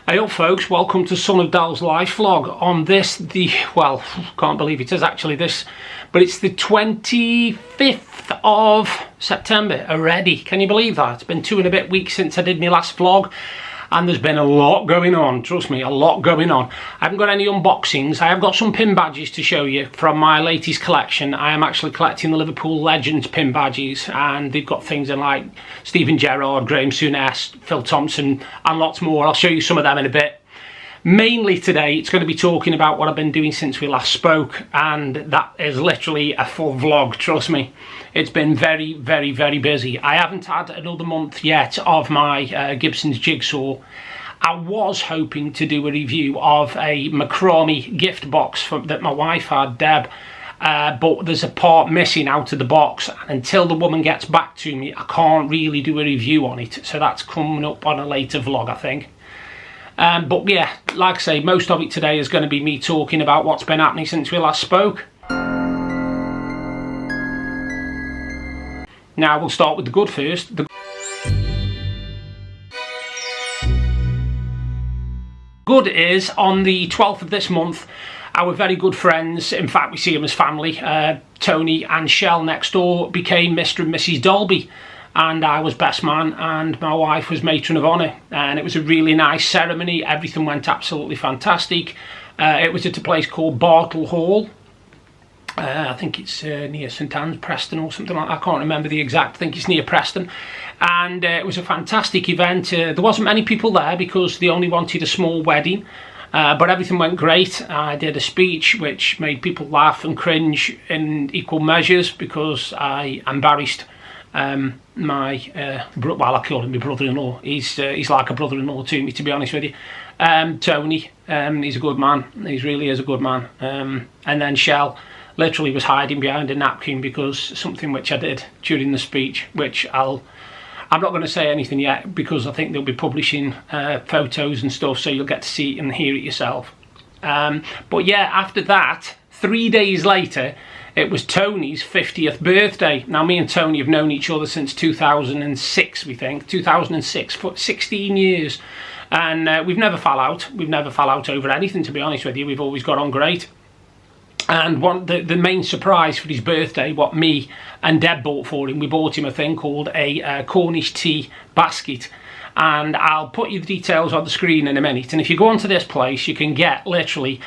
Hey up folks, welcome to Sonofdel's live vlog on this, can't believe it is actually this, but it's the 25th of September already. Can you believe that? It's been 2 and a bit weeks since I did my last vlog, and there's been a lot going on, trust me, a lot going on. I haven't got any unboxings. I have got some pin badges to show you from my latest collection. I am actually collecting the Liverpool Legends pin badges, and they've got things in like Steven Gerrard, Graham Souness, Phil Thompson, and lots more. I'll show you some of them in a bit. Mainly today, it's going to be talking about what I've been doing since we last spoke, and that is literally a full vlog, trust me. It's been very, very, very busy. I haven't had another month yet of my Gibsons Jigsaw. I was hoping to do a review of a macrame gift box that my wife had, Deb, but there's a part missing out of the box. Until the woman gets back to me, I can't really do a review on it, so that's coming up on a later vlog, I think. But yeah, like I say, most of it today is going to be me talking about what's been happening since we last spoke. Now we'll start with the good first. The good is, on the 12th of this month, our very good friends, in fact we see them as family, Tony and Shell next door, became Mr. and Mrs. Dolby. And I was best man and my wife was matron of honour, and it was a really nice ceremony. Everything went absolutely fantastic. It was at a place called Bartle Hall. I think it's near St Anne's, Preston or something like that. I can't remember the exact, I think it's near Preston. And it was a fantastic event. There wasn't many people there because they only wanted a small wedding. But everything went great. I did a speech which made people laugh and cringe in equal measures because I embarrassed I call him my brother-in-law. He's like a brother-in-law to me, to be honest with you. Tony, he's a good man. He really is a good man. And then Shell literally was hiding behind a napkin because something which I did during the speech, which I'm not going to say anything yet because I think they'll be publishing photos and stuff, so you'll get to see it and hear it yourself. But yeah, after that, 3 days later, it was Tony's 50th birthday. Now, me and Tony have known each other since 2006, we think. 2006, for 16 years. And we've never fell out. We've never fell out over anything, to be honest with you. We've always got on great. And the main surprise for his birthday, what me and Deb bought for him, we bought him a thing called a Cornish tea basket. And I'll put you the details on the screen in a minute. And if you go onto this place, you can get literally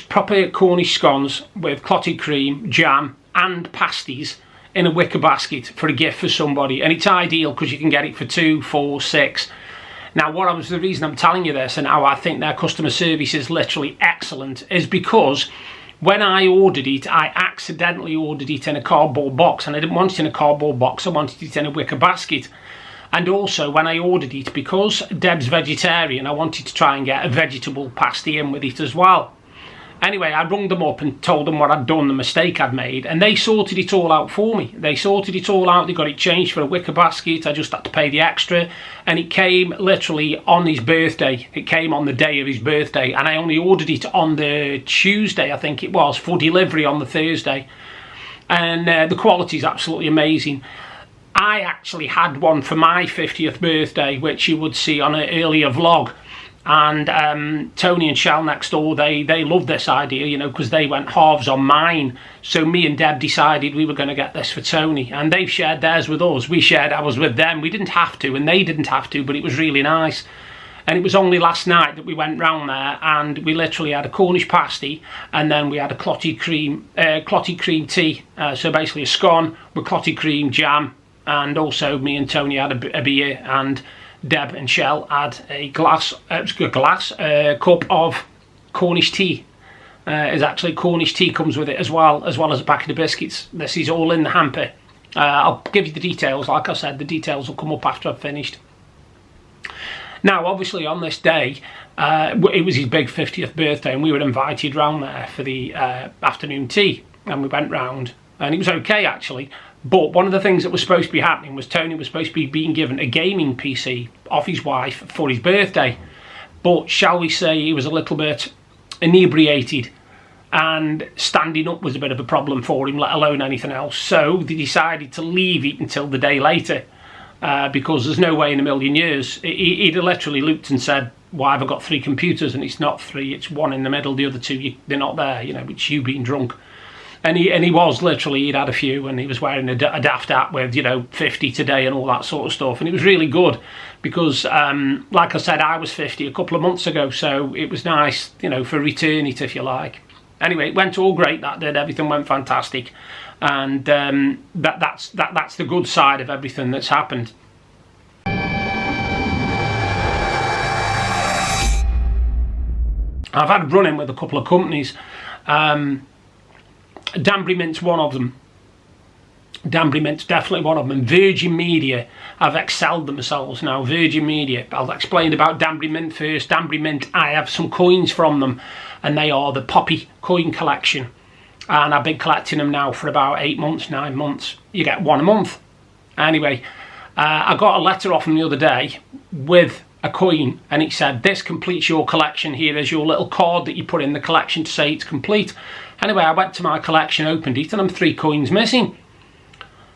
proper Cornish scones with clotted cream, jam and pasties in a wicker basket for a gift for somebody, and it's ideal because you can get it for 2, 4, 6. Now the reason I'm telling you this and how I think their customer service is literally excellent is because when I ordered it, I accidentally ordered it in a cardboard box, and I didn't want it in a cardboard box, I wanted it in a wicker basket. And also when I ordered it, because Deb's vegetarian, I wanted to try and get a vegetable pasty in with it as well. Anyway, I rung them up and told them what I'd done, the mistake I'd made, and they sorted it all out for me. They sorted it all out, they got it changed for a wicker basket. I just had to pay the extra, and it came literally on his birthday. It came on the day of his birthday, and I only ordered it on the Tuesday, I think it was, for delivery on the Thursday. And the quality is absolutely amazing. I actually had one for my 50th birthday, which you would see on an earlier vlog. And Tony and Shell next door, they loved this idea, you know, because they went halves on mine. So me and Deb decided we were going to get this for Tony, and they've shared theirs with us. We shared ours with them. We didn't have to, and they didn't have to, but it was really nice. And it was only last night that we went round there, and we literally had a Cornish pasty, and then we had a clotted cream tea. So basically a scone with clotted cream, jam, and also me and Tony had a beer, and Deb and Shell had a cup of Cornish tea. Is actually Cornish tea comes with it as well as a packet of biscuits. This is all in the hamper. I'll give you the details. Like I said, the details will come up after I've finished. Now, obviously, on this day, it was his big 50th birthday, and we were invited round there for the afternoon tea, and we went round, and it was okay actually. But one of the things that was supposed to be happening was Tony was supposed to be being given a gaming PC off his wife for his birthday. But shall we say he was a little bit inebriated, and standing up was a bit of a problem for him, let alone anything else. So they decided to leave it until the day later. Because there's no way in a million years. He'd literally looked and said, why have I got 3 computers? And it's not 3, it's 1 in the middle, the other 2, they're not there, you know, it's you being drunk. And he was literally, he'd had a few, and he was wearing a daft hat with, you know, 50 today and all that sort of stuff. And it was really good because, like I said, I was 50 a couple of months ago, so it was nice, you know, for return it, if you like. Anyway, it went all great, that did. Everything went fantastic. And that's the good side of everything that's happened. I've had run-in with a couple of companies. Danbury Mint's one of them. Danbury Mint's definitely one of them. And Virgin Media have excelled themselves now. Virgin Media, I'll explain about Danbury Mint first. Danbury Mint, I have some coins from them, and they are the Poppy coin collection. And I've been collecting them now for about 8 months, 9 months. You get 1 a month. Anyway, I got a letter off them the other day with a coin, and it said, this completes your collection. Here is your little card that you put in the collection to say it's complete. Anyway, I went to my collection, opened it, and I'm 3 coins missing.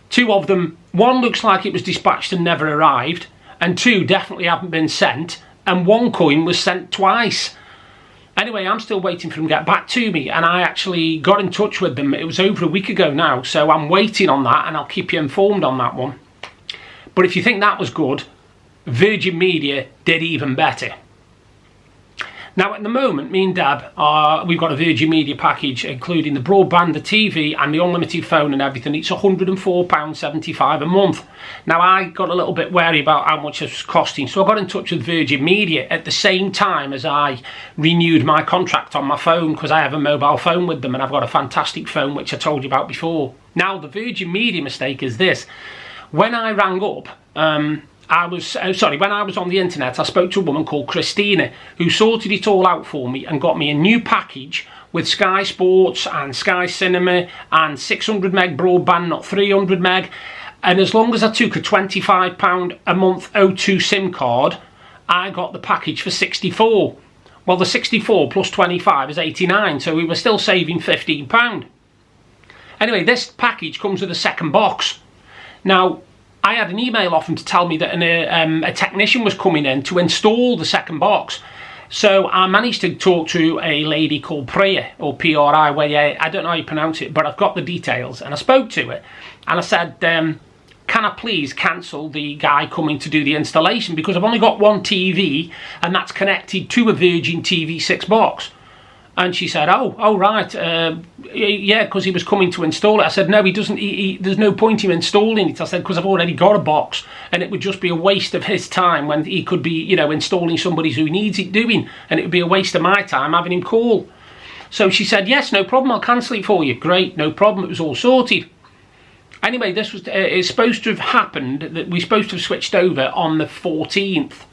2 of them, 1 looks like it was dispatched and never arrived, and 2 definitely haven't been sent, and 1 coin was sent twice. Anyway, I'm still waiting for them to get back to me, and I actually got in touch with them. It was over a week ago now, so I'm waiting on that, and I'll keep you informed on that one. But if you think that was good, Virgin Media did even better. Now at the moment, me and Dad, we've got a Virgin Media package including the broadband, the TV and the unlimited phone and everything. It's £104.75 a month. Now I got a little bit wary about how much it was costing, so I got in touch with Virgin Media at the same time as I renewed my contract on my phone, because I have a mobile phone with them and I've got a fantastic phone which I told you about before. Now the Virgin Media mistake is this. When I rang up, when I was on the internet, I spoke to a woman called Christina who sorted it all out for me and got me a new package with Sky Sports and Sky Cinema and 600 meg broadband, not 300 meg. And as long as I took a £25 a month O2 SIM card, I got the package for 64. Well, the 64 plus 25 is 89, so we were still saving £15. Anyway, this package comes with a second box. Now, I had an email off him to tell me that a technician was coming in to install the second box. So I managed to talk to a lady called Priya, or P-R-I, where I don't know how you pronounce it, but I've got the details. And I spoke to her, and I said, can I please cancel the guy coming to do the installation? Because I've only got 1 TV, and that's connected to a Virgin TV 6 box. And she said, oh right, yeah, because he was coming to install it. I said, no, he doesn't, there's no point in installing it. I said, because I've already got a box, and it would just be a waste of his time when he could be, you know, installing somebody who needs it doing, and it would be a waste of my time having him call. So she said, yes, no problem, I'll cancel it for you. Great, no problem, it was all sorted. Anyway, this was, it's supposed to have happened, that we're supposed to have switched over on the 14th.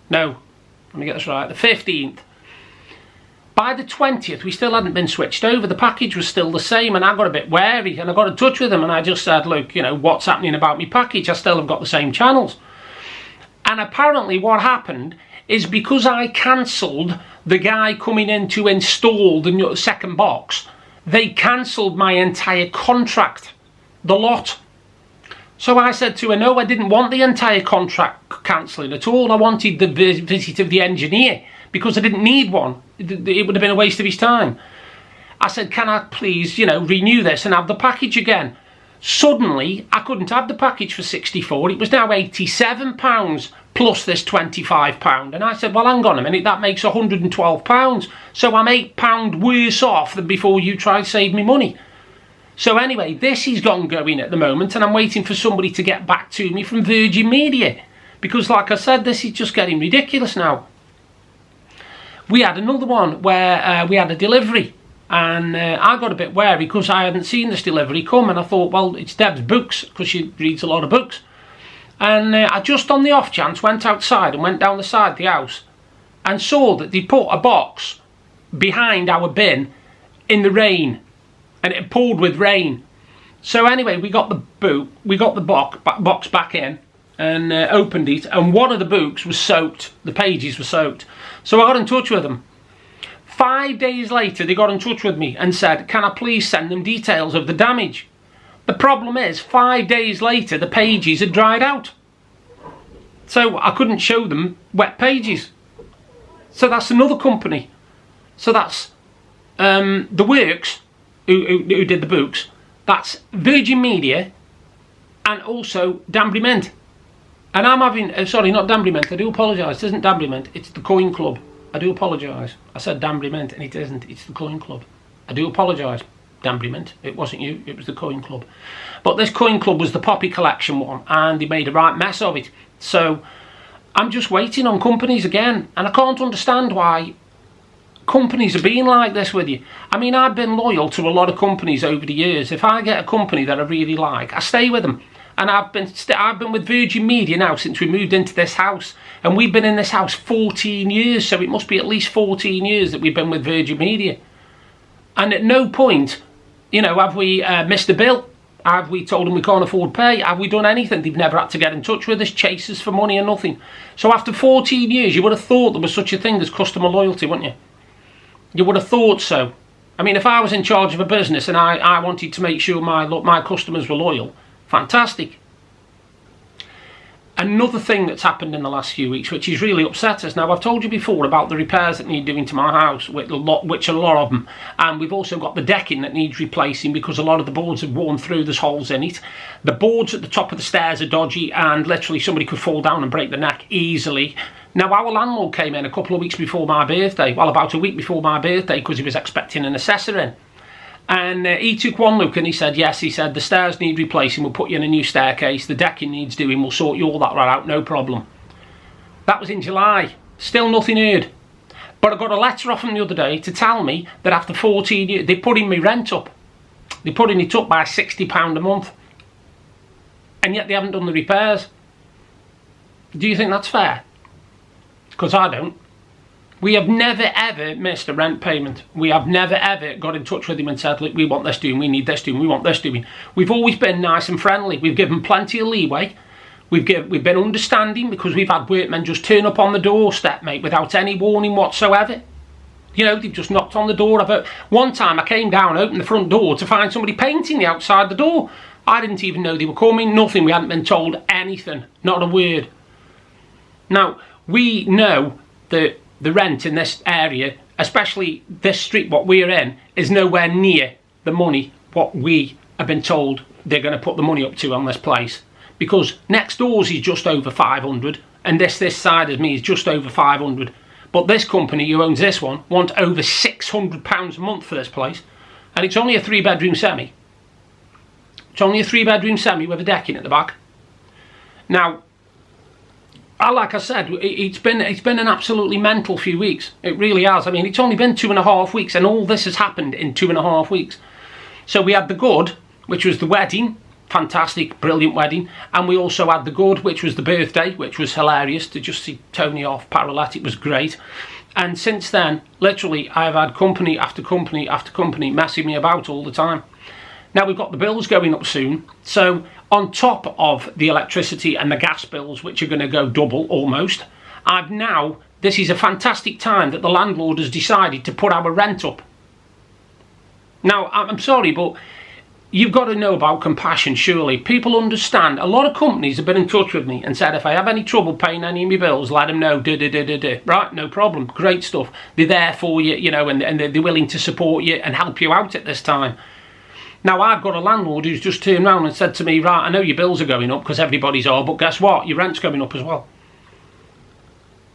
No, let me get this right, the 15th. By the 20th, we still hadn't been switched over. The package was still the same, and I got a bit wary, and I got in touch with them, and I just said, look, you know, what's happening about my package? I still have got the same channels. And apparently what happened is, because I cancelled the guy coming in to install the second box, they cancelled my entire contract, the lot. So I said to her, no, I didn't want the entire contract cancelling at all. I wanted the visit of the engineer, because I didn't need one. It would have been a waste of his time. I said, can I please, you know, renew this and have the package again? Suddenly, I couldn't have the package for 64. It was now £87 plus this £25. And I said, well, hang on a minute, that makes £112. So I'm £8 worse off than before you tried to save me money. So anyway, this is ongoing at the moment, and I'm waiting for somebody to get back to me from Virgin Media. Because like I said, this is just getting ridiculous now. We had another one where we had a delivery, and I got a bit wary because I hadn't seen this delivery come, and I thought, well, it's Deb's books, because she reads a lot of books. And I just on the off chance went outside and went down the side of the house and saw that they put a box behind our bin in the rain, and it had poured with rain. So anyway, we got the box back in and opened it, and one of the books was soaked, the pages were soaked. So I got in touch with them. 5 days later, they got in touch with me and said, can I please send them details of the damage? The problem is, 5 days later, the pages had dried out. So I couldn't show them wet pages. So that's another company. So that's The Works, who did the books. That's Virgin Media, and also Danbury Mint. And I'm having, sorry, not Danbury Mint, I do apologise, it isn't Danbury Mint, it's the Coin Club. I do apologise. I said Danbury Mint and it isn't, it's the Coin Club. I do apologise, Danbury Mint, it wasn't you, it was the Coin Club. But this Coin Club was the Poppy Collection one, and they made a right mess of it. So I'm just waiting on companies again, and I can't understand why companies are being like this with you. I mean, I've been loyal to a lot of companies over the years. If I get a company that I really like, I stay with them. And I've been with Virgin Media now since we moved into this house, and we've been in this house 14 years, so it must be at least 14 years that we've been with Virgin Media. And at no point, you know, have we missed a bill? Have we told them we can't afford pay? Have we done anything? They've never had to get in touch with us, chase us for money or nothing. So after 14 years, you would have thought there was such a thing as customer loyalty, wouldn't you? You would have thought so. I mean, if I was in charge of a business and I wanted to make sure my customers were loyal, fantastic. Another thing that's happened in the last few weeks, which has really upset us. Now, I've told you before about the repairs that need doing to my house, which are a lot of them. And we've also got the decking that needs replacing because a lot of the boards have worn through, there's holes in it. The boards at the top of the stairs are dodgy, and literally somebody could fall down and break the neck easily. Now, our landlord came in a couple of weeks before my birthday, well, about a week before my birthday, because he was expecting an assessor in. And he took one look and he said, yes, he said, the stairs need replacing, we'll put you in a new staircase, the decking needs doing, we'll sort you all that right out, no problem. That was in July, still nothing heard. But I got a letter off him the other day to tell me that after 14 years, they're putting my rent up. They're putting it up by £60 a month. And yet they haven't done the repairs. Do you think that's fair? Because I don't. We have never ever missed a rent payment. We have never ever got in touch with him and said, look, we want this doing, we need this doing, we want this doing. We've always been nice and friendly. We've given plenty of leeway. We've been understanding, because we've had workmen just turn up on the doorstep, mate, without any warning whatsoever. You know, they've just knocked on the door. One time I came down, opened the front door to find somebody painting the outside the door. I didn't even know they were coming, nothing. We hadn't been told anything, not a word. Now, we know that the rent in this area, especially this street what we're in, is nowhere near the money what we have been told they're going to put the money up to on this place. Because next doors is just over 500, and this side of me is just over 500. But this company who owns this one want over £600 a month for this place, and it's only a 3-bedroom semi. It's only a 3-bedroom semi with a decking at the back. Now, like I said, it's been an absolutely mental few weeks. It really has. I mean, it's only been 2.5 weeks, and all this has happened in 2.5 weeks. So we had the good, which was the wedding, fantastic, brilliant wedding, and we also had the good, which was the birthday, which was hilarious to just see Tony off Parallel. It was great. And since then, literally, I've had company after company after company messing me about all the time. Now we've got the bills going up soon, so on top of the electricity and the gas bills, which are going to go double almost, this is a fantastic time that the landlord has decided to put our rent up. Now, I'm sorry, but you've got to know about compassion, surely. People understand. A lot of companies have been in touch with me and said, if I have any trouble paying any of my bills, let them know. Right, no problem. Great stuff. They're there for you, you know, and they're willing to support you and help you out at this time. Now, I've got a landlord who's just turned around and said to me, right, I know your bills are going up because everybody's are, but guess what? Your rent's going up as well.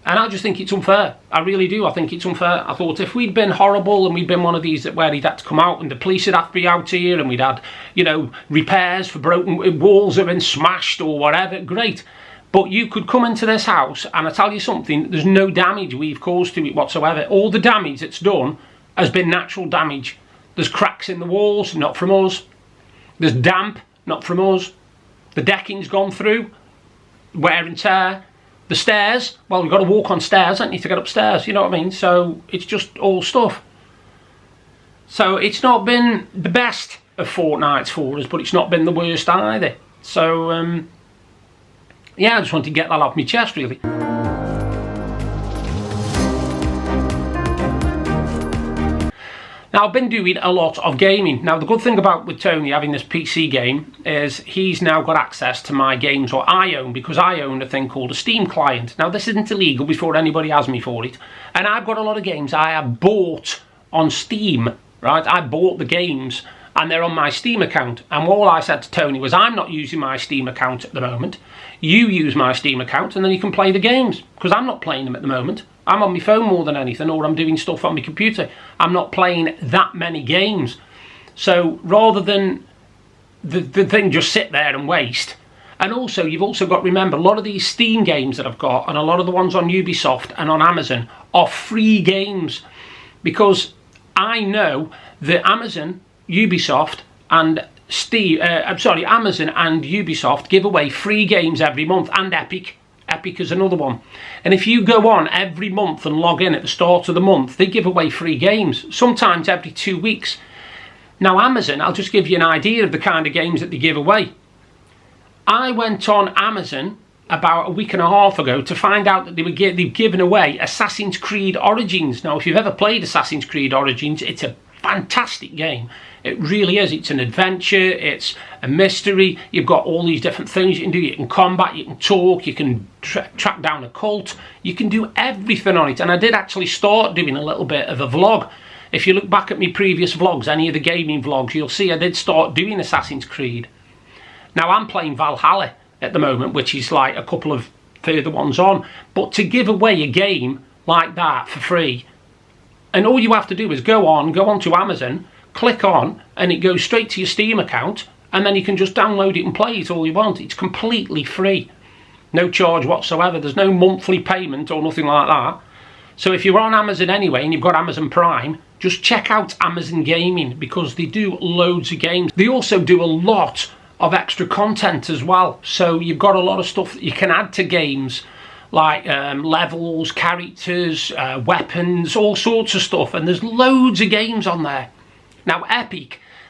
And I just think it's unfair. I really do. I think it's unfair. I thought if we'd been horrible and we'd been one of these where he'd had to come out and the police would have to be out here and we'd had, you know, repairs for broken walls that have been smashed or whatever, great. But you could come into this house and I tell you something, there's no damage we've caused to it whatsoever. All the damage that's done has been natural damage. There's cracks in the walls, not from us. There's damp, not from us. The decking's gone through, wear and tear. The stairs, well, we've got to walk on stairs, haven't you, to get upstairs, you know what I mean? So it's just all stuff. So it's not been the best of fortnights for us, but it's not been the worst either. So, yeah, I just wanted to get that off my chest, really. Now, I've been doing a lot of gaming. Now, the good thing about with Tony having this PC game is he's now got access to my games what I own, because I own a thing called a Steam client. Now, this isn't illegal before anybody has me for it. And I've got a lot of games I have bought on Steam, right? I bought the games and they're on my Steam account. And all I said to Tony was, I'm not using my Steam account at the moment. You use my Steam account and then you can play the games, because I'm not playing them at the moment. I'm on my phone more than anything, or I'm doing stuff on my computer. I'm not playing that many games. So rather than the thing just sit there and waste. And also, you've also got to remember, a lot of these Steam games that I've got, and a lot of the ones on Ubisoft and on Amazon, are free games. Because I know that Amazon, Ubisoft and Amazon and Ubisoft give away free games every month, and Epic. Epic is another one. And if you go on every month and log in at the start of the month, they give away free games, sometimes every 2 weeks. Now, Amazon, I'll just give you an idea of the kind of games that they give away. I went on Amazon about a week and a half ago to find out that they've given away Assassin's Creed Origins. Now, if you've ever played Assassin's Creed Origins, it's a fantastic game. It really is. It's an adventure, it's a mystery. You've got all these different things you can do. You can combat, you can talk, you can track down a cult. You can do everything on it. And I did actually start doing a little bit of a vlog. If you look back at my previous vlogs, any of the gaming vlogs, you'll see I did start doing Assassin's Creed. Now, I'm playing Valhalla at the moment, which is like a couple of further ones on. But to give away a game like that for free, and all you have to do is go on to Amazon, click on, and it goes straight to your Steam account, and then you can just download it and play it all you want. It's completely free. No charge whatsoever. There's no monthly payment or nothing like that. So if you're on Amazon anyway and you've got Amazon Prime, just check out Amazon Gaming, because they do loads of games. They also do a lot of extra content as well. So you've got a lot of stuff that you can add to games, like levels, characters, weapons, all sorts of stuff. And there's loads of games on there. Now,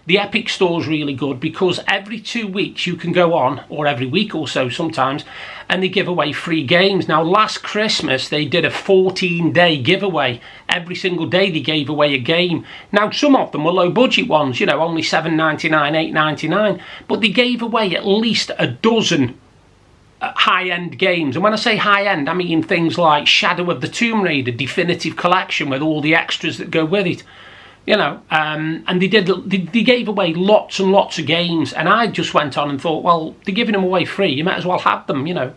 the Epic Store's really good, because every 2 weeks you can go on, or every week or so sometimes, and they give away free games. Now, last Christmas they did a 14-day giveaway. Every single day they gave away a game. Now, some of them were low budget ones, you know, only $7.99, $8.99, but they gave away at least a dozen high-end games. And when I say high-end, I mean things like Shadow of the Tomb Raider Definitive Collection with all the extras that go with it. You know, and they gave away lots and lots of games, and I just went on and thought, well, they're giving them away free, you might as well have them, you know.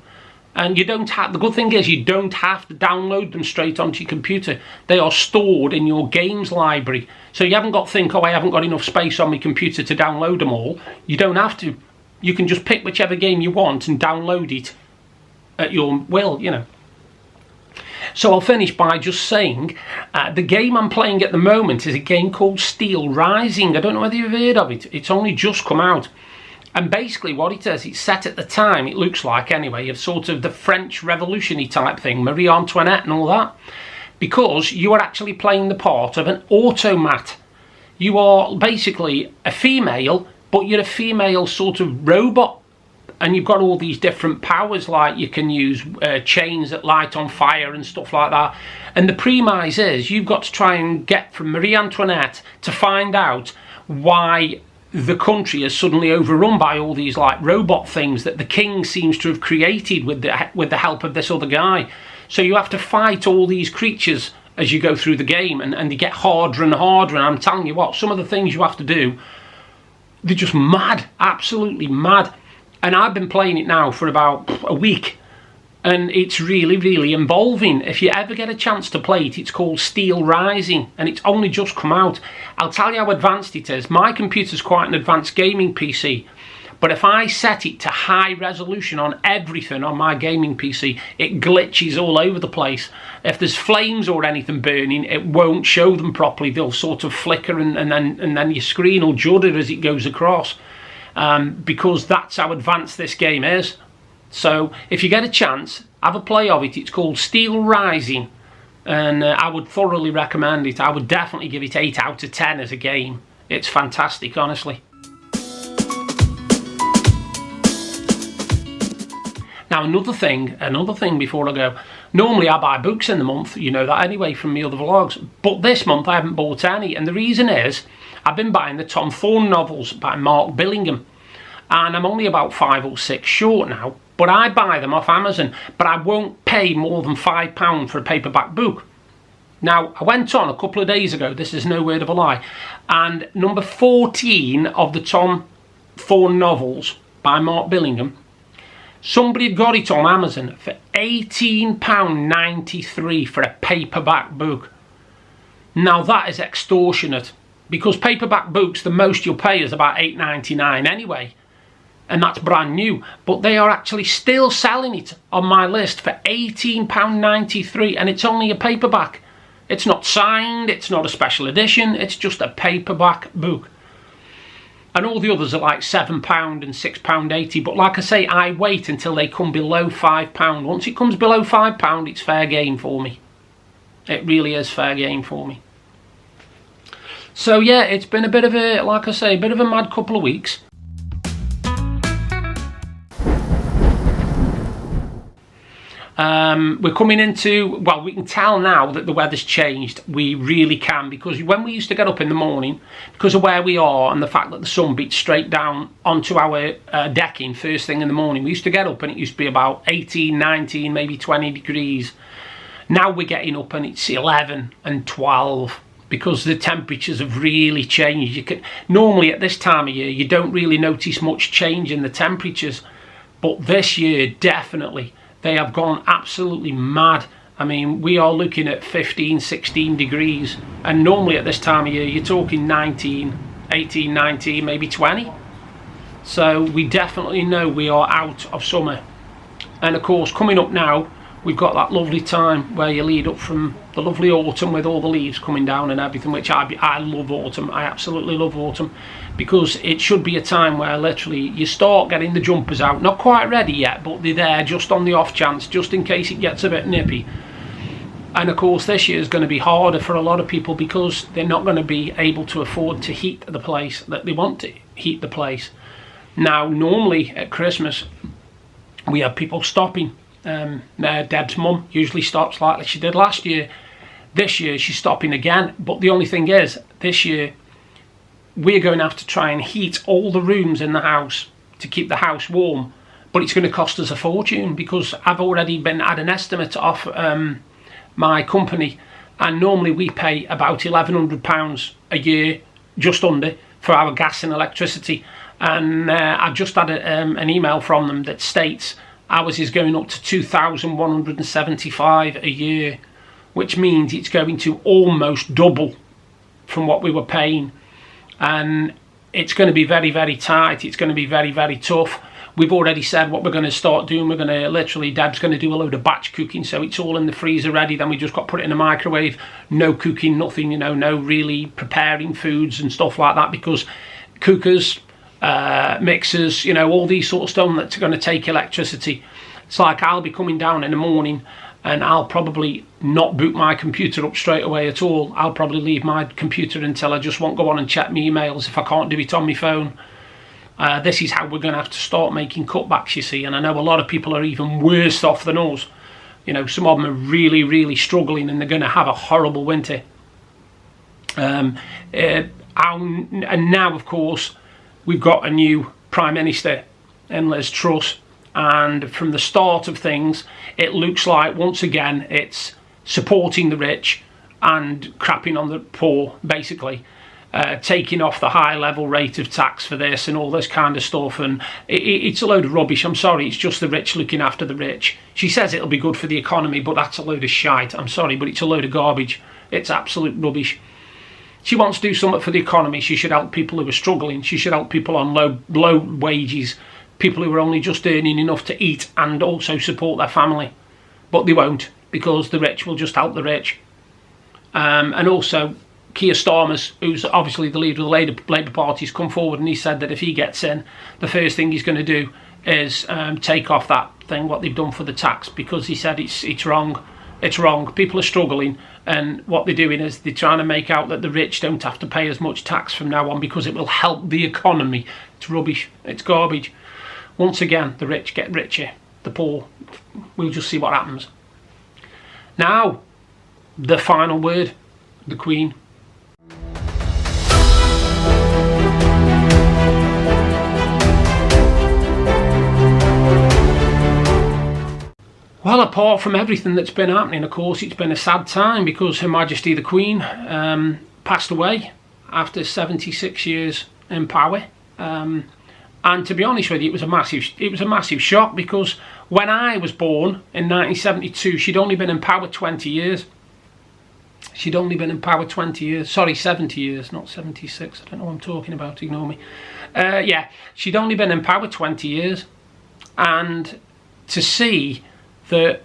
And you don't have, the good thing is you don't have to download them straight onto your computer. They are stored in your games library, so you haven't got to think, oh, I haven't got enough space on my computer to download them all. You don't have to. You can just pick whichever game you want and download it at your will, you know. So I'll finish by just saying the game I'm playing at the moment is a game called Steel Rising. I don't know whether you've heard of it. It's only just come out. And basically what it is, it's set at the time, it looks like anyway, of sort of the French Revolution-y type thing, Marie Antoinette and all that. Because you are actually playing the part of an automat. You are basically a female, but you're a female sort of robot. And you've got all these different powers, like you can use chains that light on fire and stuff like that. And the premise is you've got to try and get from Marie Antoinette to find out why the country is suddenly overrun by all these like robot things that the king seems to have created with the help of this other guy. So you have to fight all these creatures as you go through the game, and they get harder and harder. And I'm telling you what, some of the things you have to do, they're just mad, absolutely mad. And I've been playing it now for about a week, and it's really, really involving. If you ever get a chance to play it, it's called Steel Rising, and it's only just come out. I'll tell you how advanced it is. My computer's quite an advanced gaming PC, but if I set it to high resolution on everything on my gaming PC, it glitches all over the place. If there's flames or anything burning, it won't show them properly. They'll sort of flicker, and then your screen will judder as it goes across. Because that's how advanced this game is. So if you get a chance, have a play of it. It's called Steel Rising, and I would thoroughly recommend it. I would definitely give it 8 out of 10 as a game. It's fantastic, honestly. Now another thing before I go. Normally I buy books in the month, you know that anyway from my other vlogs. But this month I haven't bought any, and the reason is I've been buying the Tom Thorne novels by Mark Billingham, and I'm only about 5 or 6 short now. But I buy them off Amazon, but I won't pay more than £5 for a paperback book. Now I went on a couple of days ago, this is no word of a lie, and number 14 of the Tom Thorne novels by Mark Billingham, somebody had got it on Amazon for £18.93 for a paperback book. Now that is extortionate, because paperback books, the most you'll pay is about £8.99 anyway, and that's brand new. But they are actually still selling it on my list for £18.93, and it's only a paperback. It's not signed, it's not a special edition, it's just a paperback book. And all the others are like £7 and £6.80. But like I say, I wait until they come below £5. Once it comes below £5, it's fair game for me. It really is fair game for me. So yeah, it's been a bit of a, like I say, a bit of a mad couple of weeks. We're coming into, well, we can tell now that the weather's changed. We really can, because when we used to get up in the morning, because of where we are and the fact that the sun beats straight down onto our decking first thing in the morning, we used to get up and it used to be about 18, 19, maybe 20 degrees. Now we're getting up and it's 11 and 12 because the temperatures have really changed. You can normally at this time of year you don't really notice much change in the temperatures, but this year definitely. They have gone absolutely mad. I mean, we are looking at 15, 16 degrees. And normally at this time of year, you're talking 19, 18, 19, maybe 20. So we definitely know we are out of summer. And of course, coming up now, we've got that lovely time where you lead up from the lovely autumn with all the leaves coming down and everything, which I love autumn. I absolutely love autumn, because it should be a time where literally you start getting the jumpers out. Not quite ready yet, but they're there just on the off chance, just in case it gets a bit nippy. And of course this year is going to be harder for a lot of people because they're not going to be able to afford to heat the place that they want to heat the place. Now normally at Christmas we have people stopping. Deb's mum usually stops like she did last year. This year she's stopping again, but the only thing is this year we're going to have to try and heat all the rooms in the house to keep the house warm, but it's going to cost us a fortune, because I've already been had an estimate off my company, and normally we pay about £1,100 a year, just under, for our gas and electricity, and I just had an email from them that states ours is going up to £2,175 a year, which means it's going to almost double from what we were paying. And it's going to be very, very tight. It's going to be very, very tough. We've already said what we're going to start doing. We're going to literally, Deb's going to do a load of batch cooking, so it's all in the freezer ready. Then we just got to put it in the microwave. No cooking, nothing, you know, no really preparing foods and stuff like that, because cookers, mixers, you know, all these sort of stuff that's going to take electricity. It's like I'll be coming down in the morning and I'll probably not boot my computer up straight away at all. I'll probably leave my computer until I just won't go on and check my emails if I can't do it on my phone. This is how we're going to have to start making cutbacks, you see, and I know a lot of people are even worse off than us. You know, some of them are really, really struggling and they're going to have a horrible winter. And now, of course, we've got a new Prime Minister in Liz Truss, and from the start of things it looks like once again it's supporting the rich and crapping on the poor, basically. Taking off the high level rate of tax for this and all this kind of stuff, and it's a load of rubbish. I'm sorry, it's just the rich looking after the rich. She says it'll be good for the economy, but that's a load of shite. I'm sorry, but it's a load of garbage. It's absolute rubbish. She wants to do something for the economy. She should help people who are struggling. She should help people on low wages, people who are only just earning enough to eat and also support their family. But they won't, because the rich will just help the rich. And also Keir Starmer, who's obviously the leader of the Labour Party, has come forward and he said that if he gets in, the first thing he's going to do is take off that thing, what they've done for the tax, because he said it's wrong. It's wrong. People are struggling, and what they're doing is they're trying to make out that the rich don't have to pay as much tax from now on because it will help the economy. It's rubbish. It's garbage. Once again, the rich get richer the poor. We'll just see what happens. Now, the final word, the Queen. Well, apart from everything that's been happening, of course, it's been a sad time because Her Majesty the Queen passed away after 76 years in power. And to be honest with you, it was a massive shock, because when I was born in 1972, she'd only been in power 20 years. She'd only been in power 20 years. Sorry, 70 years, not 76. I don't know what I'm talking about. Ignore me. Yeah, she'd only been in power 20 years. And to see that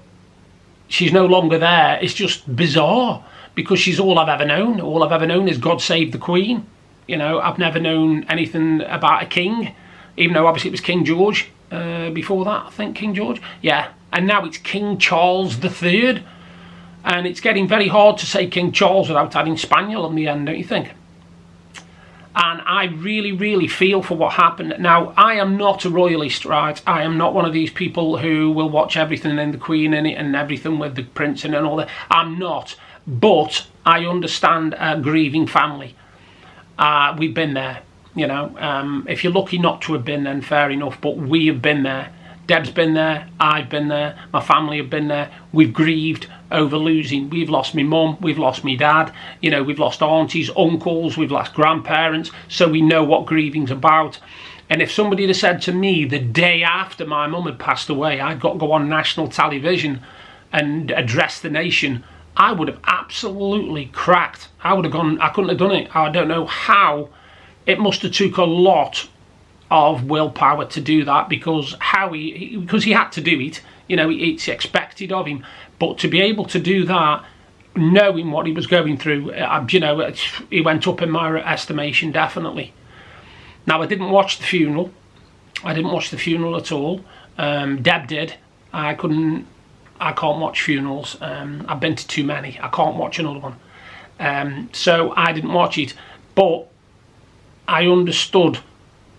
she's no longer there, it's just bizarre, because she's all I've ever known. All I've ever known is God Save the Queen. You know, I've never known anything about a king, even though obviously it was King George before that, I think, King George. Yeah, and now it's King Charles III. And it's getting very hard to say King Charles without adding Spaniel on the end, don't you think? And I really, really feel for what happened. Now, I am not a royalist, right? I am not one of these people who will watch everything in the Queen in it and everything with the Prince and all that. I'm not. But I understand a grieving family. We've been there, you know. If you're lucky not to have been, then fair enough. But we have been there. Deb's been there. I've been there. My family have been there. We've grieved over losing. We've lost my mum. We've lost my dad. You know, we've lost aunties, uncles. We've lost grandparents. So we know what grieving's about. And if somebody had said to me the day after my mum had passed away, I'd got to go on national television and address the nation, I would have absolutely cracked. I would have gone, I couldn't have done it. I don't know how. It must have took a lot of willpower to do that, because he had to do it. You know, it's expected of him. But to be able to do that, knowing what he was going through, you know, he went up in my estimation, definitely. Now, I didn't watch the funeral. I didn't watch the funeral at all. Deb did. I can't watch funerals. I've been to too many. I can't watch another one. So I didn't watch it. But I understood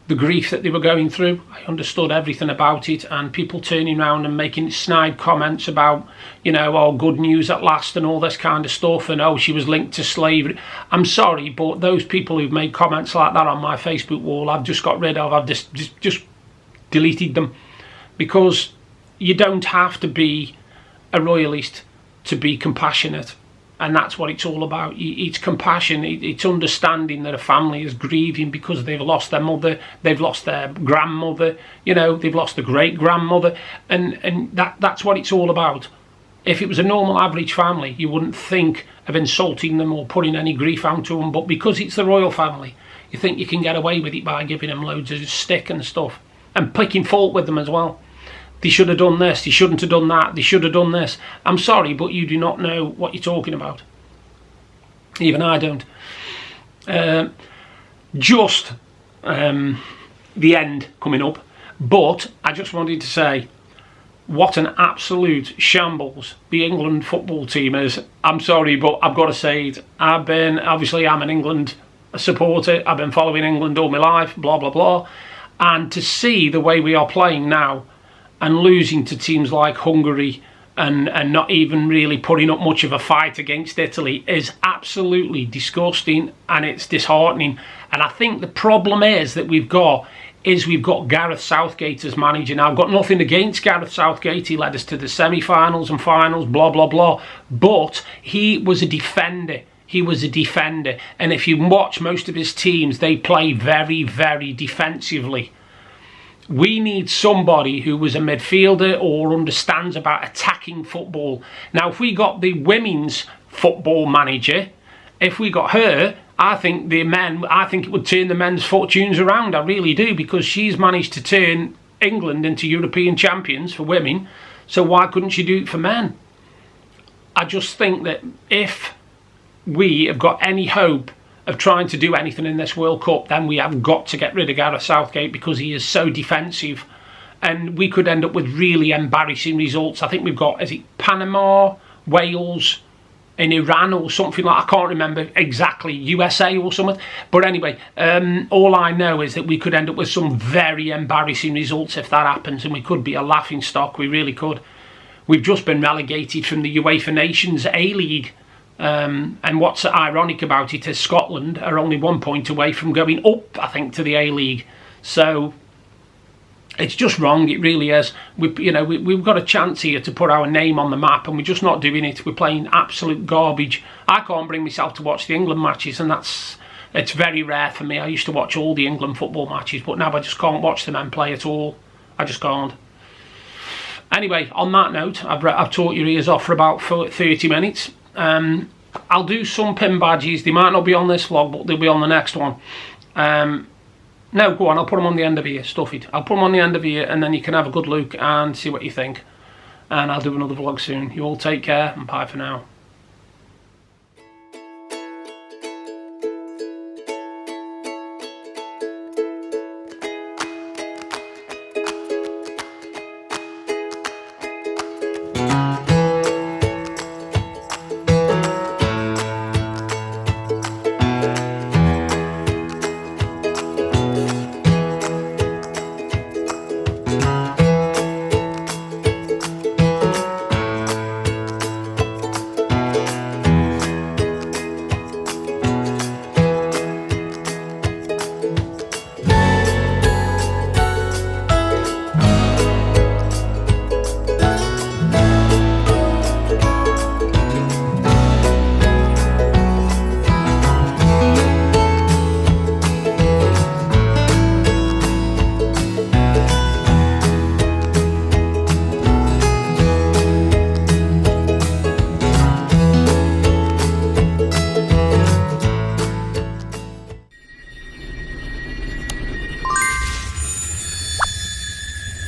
the grief that they were going through. I understood everything about it, and people turning around and making snide comments about, you know, oh, good news at last and all this kind of stuff, and oh, she was linked to slavery. I'm sorry, but those people who've made comments like that on my Facebook wall, I've just got rid of. I've just deleted them, because you don't have to be a royalist to be compassionate. And that's what it's all about. It's compassion. It's understanding that a family is grieving because they've lost their mother, they've lost their grandmother, you know, they've lost a great-grandmother. And that's what it's all about. If it was a normal, average family, you wouldn't think of insulting them or putting any grief onto them. But because it's the royal family, you think you can get away with it by giving them loads of stick and stuff. And picking fault with them as well. They should have done this, they shouldn't have done that, they should have done this. I'm sorry, but you do not know what you're talking about. Even I don't. Just the end coming up. But I just wanted to say, what an absolute shambles the England football team is. I'm sorry, but I've got to say it. I'm an England supporter. I've been following England all my life, blah, blah, blah. And to see the way we are playing now, and losing to teams like Hungary and not even really putting up much of a fight against Italy is absolutely disgusting, and it's disheartening. And I think the problem is that we've got Gareth Southgate as manager. Now, I've got nothing against Gareth Southgate. He led us to the semi-finals and finals, blah, blah, blah. But he was a defender. He was a defender. And if you watch most of his teams, they play very, very defensively. We need somebody who was a midfielder or understands about attacking football. Now, if we got the women's football manager, if we got her, I think it would turn the men's fortunes around. I really do, because she's managed to turn England into European champions for women. So why couldn't she do it for men? I just think that if we have got any hope of trying to do anything in this World Cup, then we have got to get rid of Gareth Southgate, because he is so defensive, and we could end up with really embarrassing results. I think we've got, is it Panama, Wales, in Iran or something like, I can't remember exactly, USA or something. But anyway, all I know is that we could end up with some very embarrassing results if that happens, and we could be a laughing stock. We really could. We've just been relegated from the UEFA Nations A-League. And what's ironic about it is Scotland are only 1 point away from going up, I think, to the A-League. So it's just wrong, it really is. We've got a chance here to put our name on the map, and we're just not doing it. We're playing absolute garbage. I can't bring myself to watch the England matches, and it's very rare for me. I used to watch all the England football matches, but now I just can't watch the men play at all. I just can't. Anyway, on that note, I've taught your ears off for about 30 minutes. I'll do some pin badges. They might not be on this vlog, but they'll be on the next one. No, go on, I'll put them on the end of here, stuff it. I'll put them on the end of here, and then you can have a good look and see what you think. And I'll do another vlog soon. You all take care, and bye for now.